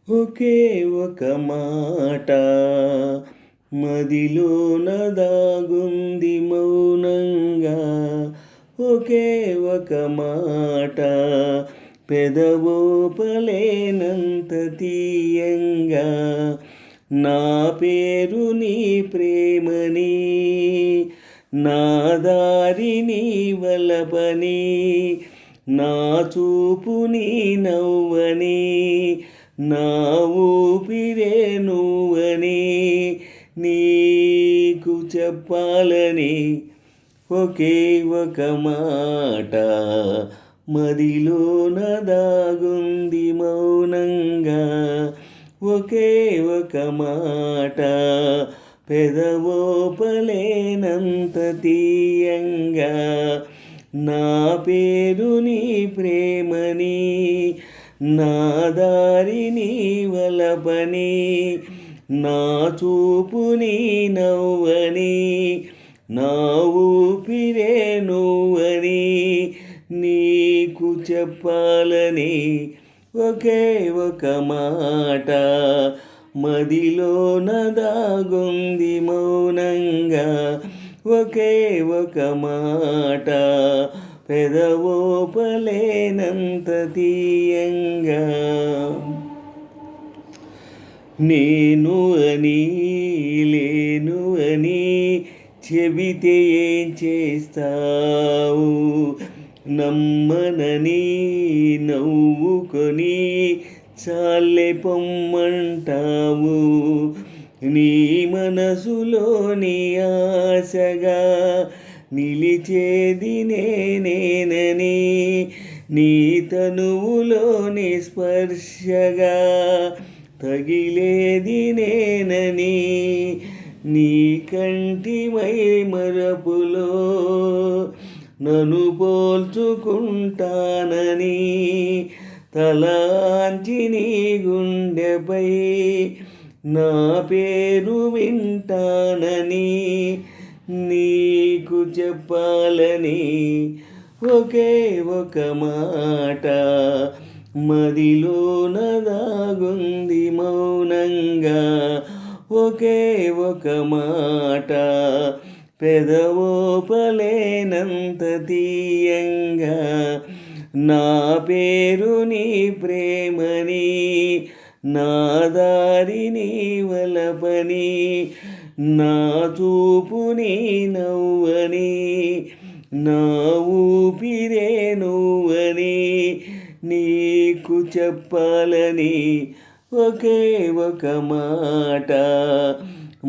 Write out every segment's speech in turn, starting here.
ఒకే ఒక మాట మదిలోన దాగుంది మౌనంగా. ఒకే ఒక మాట పెదవోపలేనంత తీయంగా. నా పేరు నీ ప్రేమని, నా దారి నీ వలపని, నా చూపు నీ నవ్వని, నా ఊపిరే నువ్వని నీకు చెప్పాలని. ఒకే ఒక మాట మదిలోన దాగుంది మౌనంగా. ఒకే ఒక మాట పెదవోపలేనంత తీయంగా. నా పేరు నీ ప్రేమని, నా దారి నీ వలపని, నా చూపు నీ నవ్వని, నా ఊపిరే నువ్వని నీకు చెప్పాలని. ఒకే ఒక మాట మదిలోన దాగుంది మౌనంగా. ఒకే ఒక మాట పెదవోపలేనంత తీయంగా. నేను అని లేను అని చెబితే ఏం చేస్తావు? నమ్మనని నవ్వుకొని చాలే పొమ్మంటావు. నీ మనసులోని ఆశగా నిలిచేది నేనేనని, నీ తనువులోని స్పర్శగా తగిలేది నేనని, నీ కంటి మై మరపులో నన్ను పోల్చుకుంటానని, తలాంచి నీ గుండెపై నా పేరు వింటానని నీకు చెప్పాలని. ఒకే ఒక మాట మదిలోన దాగుంది మౌనంగా. ఒకే ఒక మాట పెదవోపలేనంత తీయంగా. నా పేరు నీ ప్రేమని, నా దారి నీ వలపని, నా చూపు నీ నవ్వని, నా ఊపిరే నువ్వని నీకు చెప్పాలని. ఒకే ఒక మాట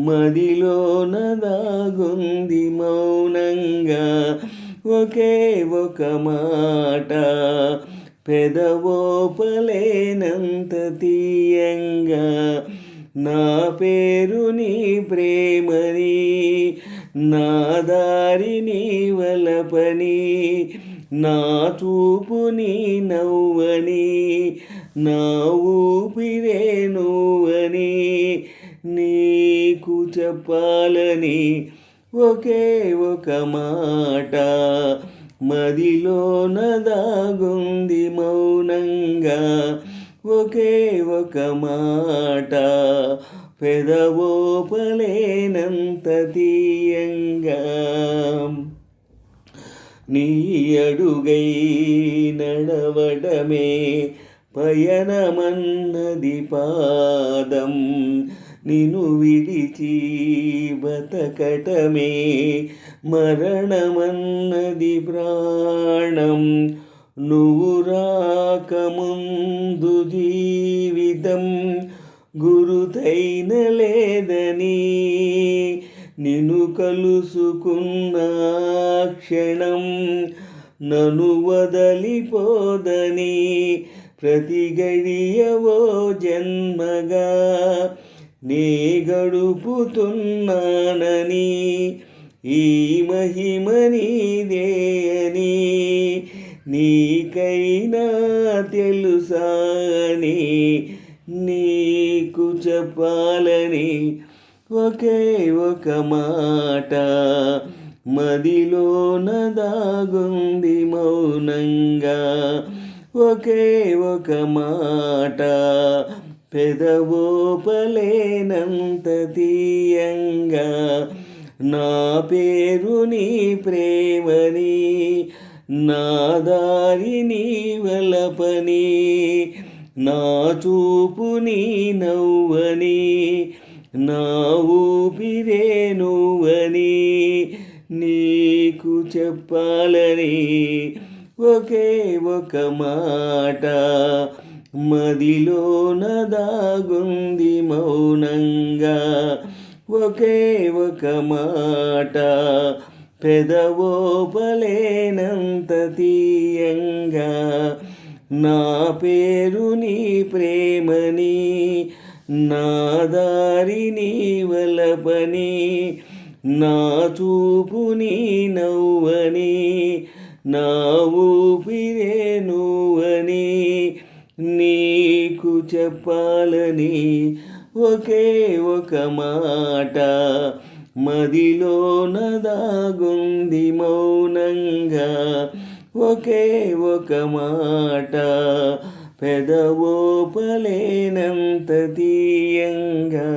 మదిలోన దాగుంది మౌనంగా. ఒకే ఒక మాట పెదవోపలేనంత తీయంగా. నా పేరు నీ ప్రేమని, నా దారి నీ వలపని, నా చూపు నీ నవ్వని, నా ఊపిరే నువ్వని నీకు చెప్పాలని. ఒకే ఒక మాట మదిలోన దాగుంది మౌనంగా. ఒకే ఒక మాట పెదవోపలేనంత తీయంగా. నీ అడుగై నడవడమే పయనమన్నది పాదం, నిన్ను విడిచి బతకటమే మరణమన్నది ప్రాణం. నువ్వు రాకముందు జీవితం గురుతైన లేదని, నిన్ను కలుసుకున్న క్షణం నన్ను వదలిపోదని, ప్రతి గడియవో జన్మగా నే గడుపుతున్నానని, ఈ మహిమ నీదే అని నీకైనా తెలుసా అని నీకు చెప్పాలని. ఒకే ఒక మాట మదిలోన దాగుంది మౌనంగా. ఒకే ఒక మాట పెదవోపలేనంత తీయంగా నా పేరు నీ ప్రేమని నా దారి నీ వలపని నా చూపు నీ నవ్వని నా ఊపిరే నువ్వని నీకు చెప్పాలని ఒకే ఒక మాట మదిలోన దాగుంది మౌనంగా ఒకే ఒక మాట పెదవోపలేనంత తీయంగా నా పేరు నీ ప్రేమని నా దారి నీ వలపని నా చూపు నీ నవ్వని నా ఊపిరే నువ్వని నీకు చెప్పాలని ఒకే ఒక మాట మదిలోన దాగుంది మౌనంగా ఒకే ఒక మాట పెదవోపలేనంత తీయంగా.